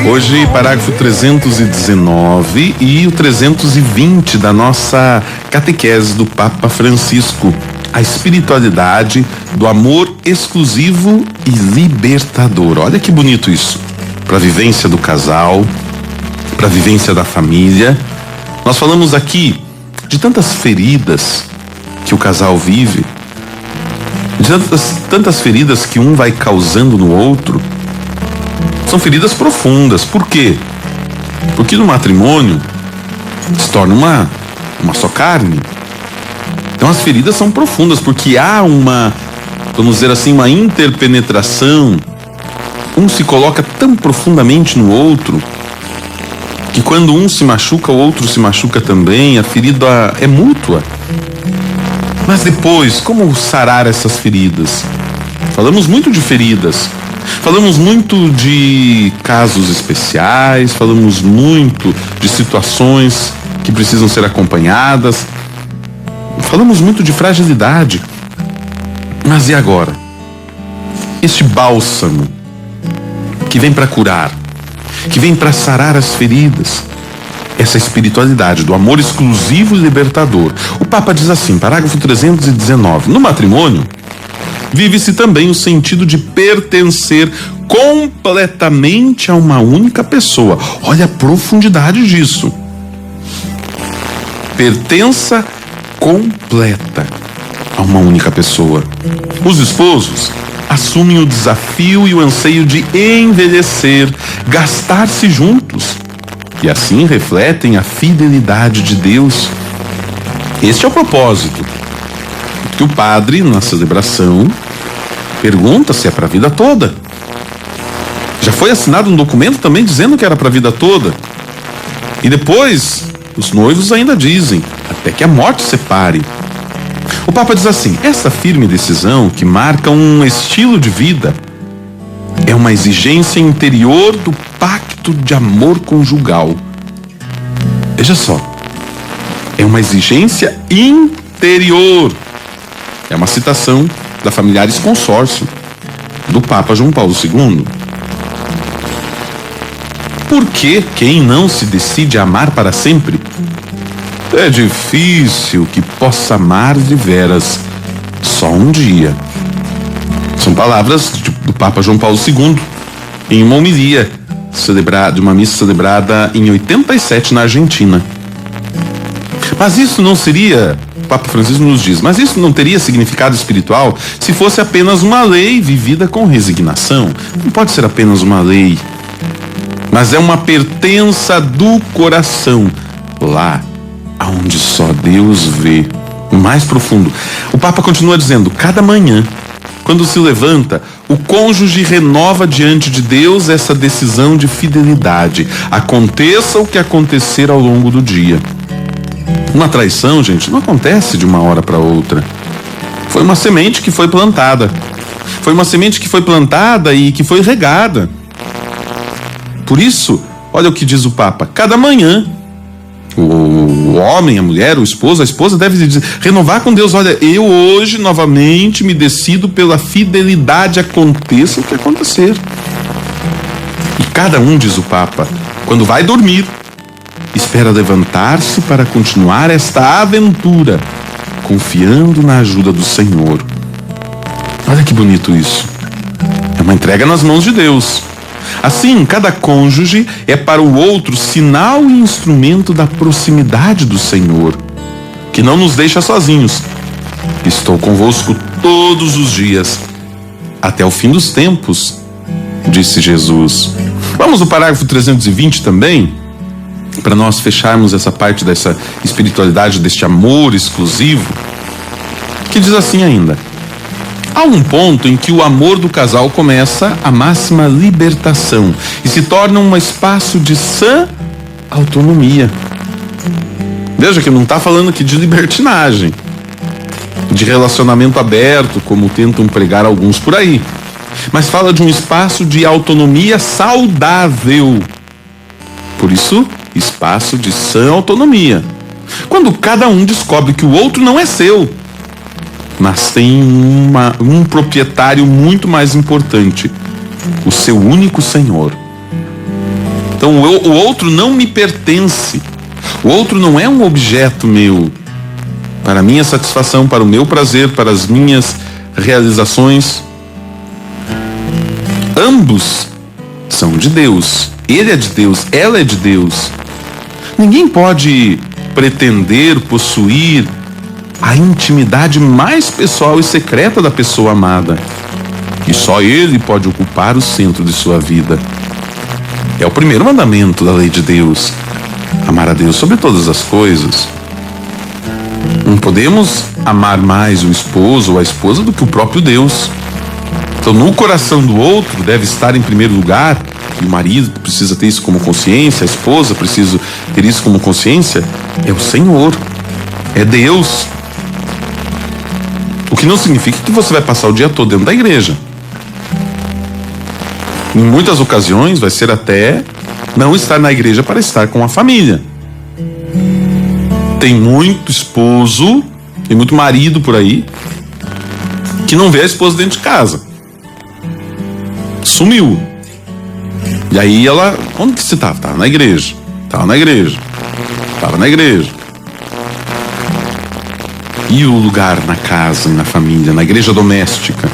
Hoje, parágrafo 319 e o 320 da nossa catequese do Papa Francisco. A espiritualidade do amor exclusivo e libertador. Olha que bonito isso. Para a vivência do casal, para a vivência da família. Nós falamos aqui de tantas feridas que o casal vive, de tantas feridas que um vai causando no outro. São feridas profundas. Por quê? Porque no matrimônio se torna uma só carne. Então as feridas são profundas, porque há vamos dizer assim, uma interpenetração. Um se coloca tão profundamente no outro que quando um se machuca, o outro se machuca também. A ferida é mútua. Mas depois, como sarar essas feridas? Falamos muito de feridas. Falamos muito de casos especiais, falamos muito de situações que precisam ser acompanhadas, falamos muito de fragilidade. Mas e agora? Este bálsamo que vem para curar, que vem para sarar as feridas, essa espiritualidade do amor exclusivo e libertador. O Papa diz assim, parágrafo 319, no matrimônio, vive-se também o sentido de pertencer completamente a uma única pessoa. Olha a profundidade disso. Pertença completa a uma única pessoa. Os esposos assumem o desafio e o anseio de envelhecer, gastar-se juntos, e assim refletem a fidelidade de Deus. Este é o propósito. Que o padre, na celebração, pergunta se é para a vida toda. Já foi assinado um documento também dizendo que era para a vida toda. E depois, os noivos ainda dizem, até que a morte separe. O Papa diz assim, essa firme decisão que marca um estilo de vida é uma exigência interior do pacto de amor conjugal. Veja só, é uma exigência interior. É uma citação da Familiares Consórcio, do Papa João Paulo II. Por que quem não se decide a amar para sempre? É difícil que possa amar de veras só um dia. São palavras do Papa João Paulo II, em uma homilia de uma missa celebrada em 87 na Argentina. Mas isso não seria... O Papa Francisco nos diz, mas isso não teria significado espiritual se fosse apenas uma lei vivida com resignação. Não pode ser apenas uma lei, mas é uma pertença do coração, lá aonde só Deus vê, o mais profundo. O Papa continua dizendo, cada manhã, quando se levanta, o cônjuge renova diante de Deus essa decisão de fidelidade, aconteça o que acontecer ao longo do dia. Uma traição, gente, não acontece de uma hora para outra. Foi uma semente que foi plantada. Foi uma semente que foi plantada e que foi regada. Por isso, olha o que diz o Papa. Cada manhã, o homem, a mulher, o esposo, a esposa deve renovar com Deus. Olha, eu hoje novamente me decido pela fidelidade, aconteça o que acontecer. E cada um, diz o Papa, quando vai dormir, espera levantar-se para continuar esta aventura, confiando na ajuda do Senhor. Olha que bonito isso. É uma entrega nas mãos de Deus. Assim, cada cônjuge é para o outro sinal e instrumento da proximidade do Senhor, que não nos deixa sozinhos. Estou convosco todos os dias, até o fim dos tempos, disse Jesus. Vamos ao parágrafo 320 também, para nós fecharmos essa parte dessa espiritualidade, deste amor exclusivo, que diz assim ainda. Há um ponto em que o amor do casal começa a máxima libertação e se torna um espaço de sã autonomia. Veja que não está falando aqui de libertinagem, de relacionamento aberto, como tentam pregar alguns por aí, mas fala de um espaço de autonomia saudável. Por isso, espaço de sã autonomia. Quando cada um descobre que o outro não é seu, mas tem um proprietário muito mais importante, o seu único Senhor. Então o outro não me pertence. O outro não é um objeto meu, para a minha satisfação, para o meu prazer, para as minhas realizações. Ambos são de Deus. Ele é de Deus, ela é de Deus. Ninguém pode pretender possuir a intimidade mais pessoal e secreta da pessoa amada. E só ele pode ocupar o centro de sua vida. É o primeiro mandamento da lei de Deus: amar a Deus sobre todas as coisas. Não podemos amar mais o esposo ou a esposa do que o próprio Deus. Então, no coração do outro deve estar em primeiro lugar, e o marido precisa ter isso como consciência, a esposa precisa ter isso como consciência, é o Senhor, é Deus. O que não significa que você vai passar o dia todo dentro da igreja. Em muitas ocasiões vai ser até não estar na igreja para estar com a família. Tem muito esposo, tem muito marido por aí que não vê a esposa dentro de casa. Sumiu. E aí ela, onde que você estava? Estava na igreja. Estava na igreja. Estava na igreja. E o lugar na casa, na família, na igreja doméstica?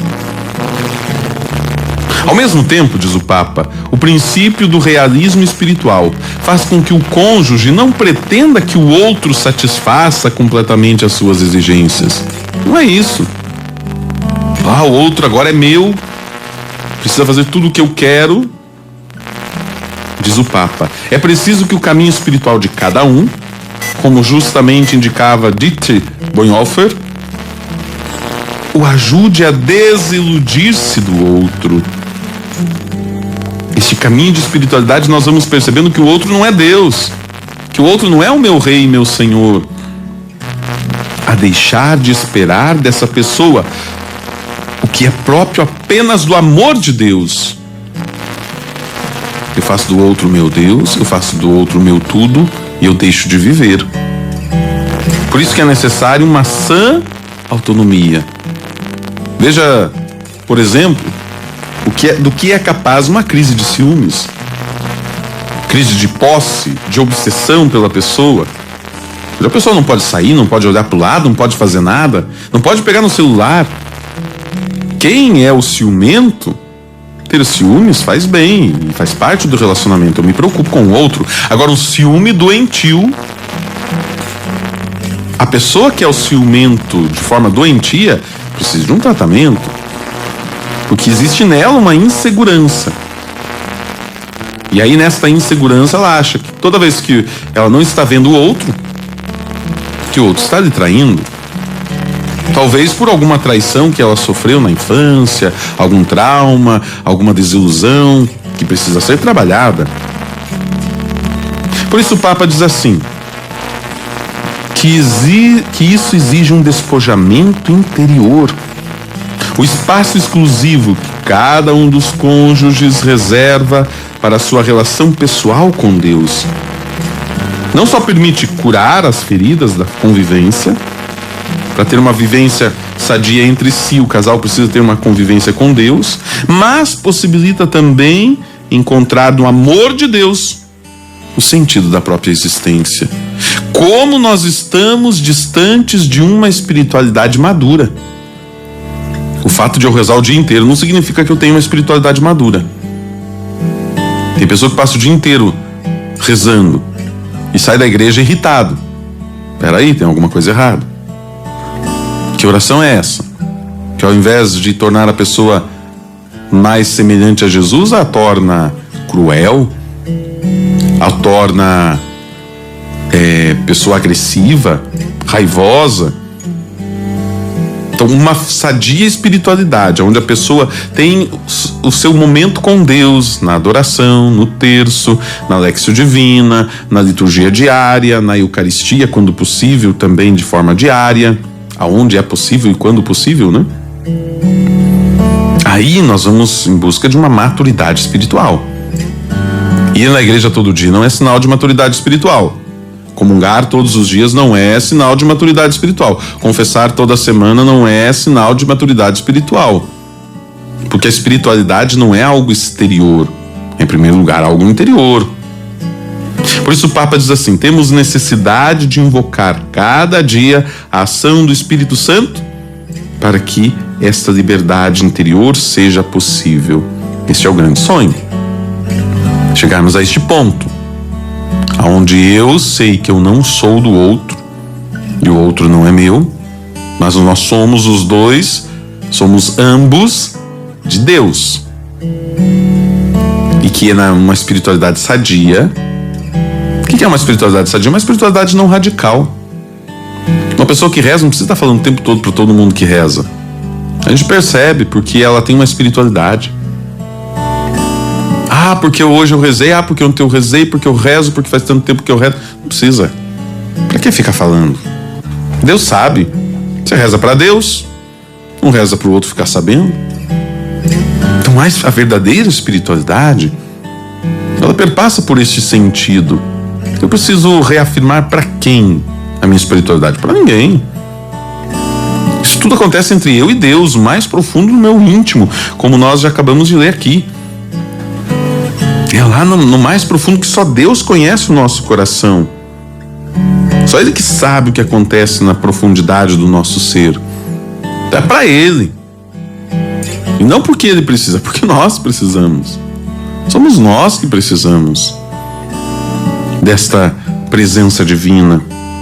Ao mesmo tempo, diz o Papa, o princípio do realismo espiritual faz com que o cônjuge não pretenda que o outro satisfaça completamente as suas exigências. Não é isso. O outro agora é meu, precisa fazer tudo o que eu quero. Diz o Papa, é preciso que o caminho espiritual de cada um, como justamente indicava Dietrich Bonhoeffer, o ajude a desiludir-se do outro. Este caminho de espiritualidade nós vamos percebendo que o outro não é Deus, que o outro não é o meu rei e meu senhor. A deixar de esperar dessa pessoa o que é próprio apenas do amor de Deus. Eu faço do outro meu Deus, eu faço do outro meu tudo e eu deixo de viver. Por isso que é necessário uma sã autonomia. Veja, por exemplo, do que é capaz uma crise de ciúmes, crise de posse, de obsessão pela pessoa. A pessoa não pode sair, não pode olhar para o lado, não pode fazer nada, não pode pegar no celular. Quem é o ciumento, ter ciúmes faz bem, faz parte do relacionamento. Eu me preocupo com o outro. Agora, o ciúme doentio, a pessoa que é o ciumento de forma doentia precisa de um tratamento, porque existe nela uma insegurança. E aí, nesta insegurança, ela acha que toda vez que ela não está vendo o outro, que o outro está lhe traindo. Talvez por alguma traição que ela sofreu na infância, algum trauma, alguma desilusão que precisa ser trabalhada. Por isso o Papa diz assim, que isso exige um despojamento interior. O espaço exclusivo que cada um dos cônjuges reserva para a sua relação pessoal com Deus não só permite curar as feridas da convivência. Para ter uma vivência sadia entre si, o casal precisa ter uma convivência com Deus, mas possibilita também encontrar no amor de Deus o sentido da própria existência. Como nós estamos distantes de uma espiritualidade madura. O fato de eu rezar o dia inteiro não significa que eu tenho uma espiritualidade madura. Tem pessoa que passa o dia inteiro rezando e sai da igreja irritado. Peraí, tem alguma coisa errada. Que oração é essa? Que ao invés de tornar a pessoa mais semelhante a Jesus, a torna cruel, a torna pessoa agressiva, raivosa. Então, uma sadia espiritualidade, onde a pessoa tem o seu momento com Deus, na adoração, no terço, na Léxio Divina, na liturgia diária, na Eucaristia, quando possível, também de forma diária, aonde é possível e quando possível, né? Aí nós vamos em busca de uma maturidade espiritual. Ir na igreja todo dia não é sinal de maturidade espiritual. Comungar todos os dias não é sinal de maturidade espiritual. Confessar toda semana não é sinal de maturidade espiritual. Porque a espiritualidade não é algo exterior. Em primeiro lugar, algo interior. Por isso o Papa diz assim: temos necessidade de invocar cada dia a ação do Espírito Santo para que esta liberdade interior seja possível. Este é o grande sonho. Chegarmos a este ponto, onde eu sei que eu não sou do outro e o outro não é meu, mas nós somos os dois, somos ambos de Deus. E que é uma espiritualidade sadia. O que é uma espiritualidade sadia? Uma espiritualidade não radical. Uma pessoa que reza não precisa estar falando o tempo todo para todo mundo que reza. A gente percebe porque ela tem uma espiritualidade. Ah, porque hoje eu rezei, porque ontem eu rezei, porque eu rezo, porque faz tanto tempo que eu rezo. Não precisa. Pra que ficar falando? Deus sabe. Você reza pra Deus, não reza pro outro ficar sabendo. Então a verdadeira espiritualidade, ela perpassa por este sentido. Eu preciso reafirmar para quem a minha espiritualidade? Para ninguém. Isso tudo acontece entre eu e Deus, o mais profundo no meu íntimo, como nós já acabamos de ler aqui. É lá no mais profundo que só Deus conhece o nosso coração. Só Ele que sabe o que acontece na profundidade do nosso ser. É para Ele. E não porque Ele precisa, porque nós precisamos. Somos nós que precisamos desta presença divina.